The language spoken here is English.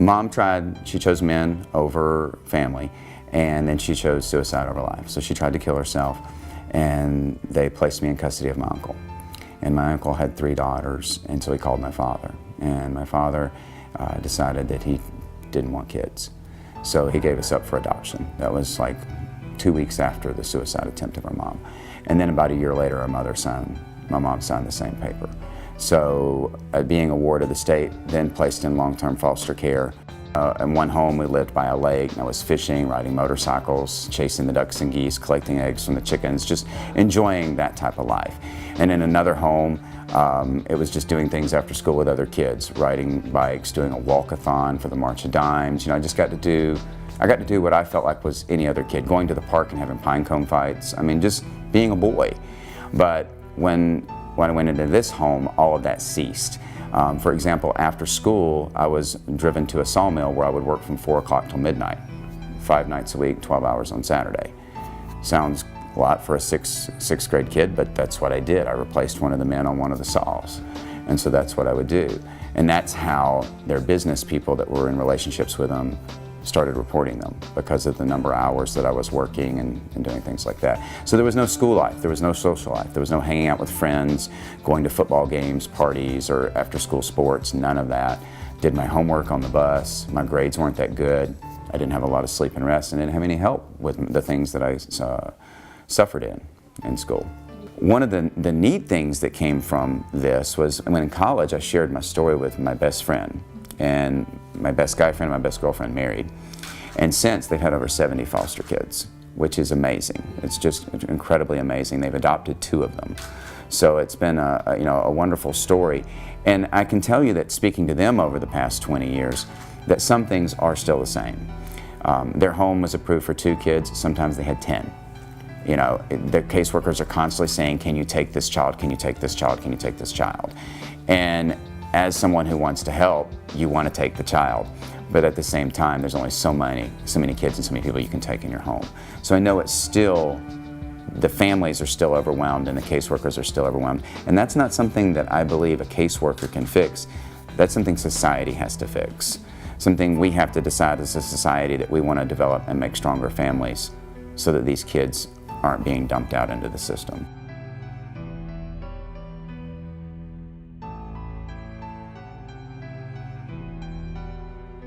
Mom tried, she chose men over family, and then she chose suicide over life. So she tried to kill herself, and they placed me in custody of my uncle. And my uncle had 3 daughters, and so he called my father. And my father decided that he didn't want kids. So he gave us up for adoption. That was like 2 weeks after the suicide attempt of our mom. And then about a year later, my mom signed the same paper. So being a ward of the state, then placed in long-term foster care. In one home we lived by a lake, and I was fishing, riding motorcycles, chasing the ducks and geese, collecting eggs from the chickens, just enjoying that type of life. And in another home, it was just doing things after school with other kids, riding bikes, doing a walkathon for the March of Dimes. You know, I got to do what I felt like was any other kid, going to the park and having pine cone fights. I mean, just being a boy. But when I went into this home, all of that ceased. For example, after school, I was driven to a sawmill where I would work from 4 o'clock till midnight, 5 nights a week, 12 hours on Saturday. Sounds a lot for a sixth grade kid, but that's what I did. I replaced one of the men on one of the saws. And so that's what I would do. And that's how their business people that were in relationships with them started reporting them, because of the number of hours that I was working and doing things like that. So there was no school life, there was no social life, there was no hanging out with friends, going to football games, parties, or after school sports, none of that. Did my homework on the bus, my grades weren't that good, I didn't have a lot of sleep and rest, and didn't have any help with the things that I suffered in school. One of the neat things that came from this was when in college I shared my story with my best friend, and my best guy friend and my best girlfriend married. And since, they've had over 70 foster kids, which is amazing. It's just incredibly amazing. They've adopted 2 of them. So it's been a wonderful story. And I can tell you that speaking to them over the past 20 years, that some things are still the same. Their home was approved for 2 kids, sometimes they had 10. You know, the caseworkers are constantly saying, can you take this child, can you take this child, can you take this child? And as someone who wants to help, you want to take the child, but at the same time, there's only so many kids and so many people you can take in your home. So I know it's still, the families are still overwhelmed and the caseworkers are still overwhelmed. And that's not something that I believe a caseworker can fix. That's something society has to fix. Something we have to decide as a society that we want to develop and make stronger families so that these kids aren't being dumped out into the system.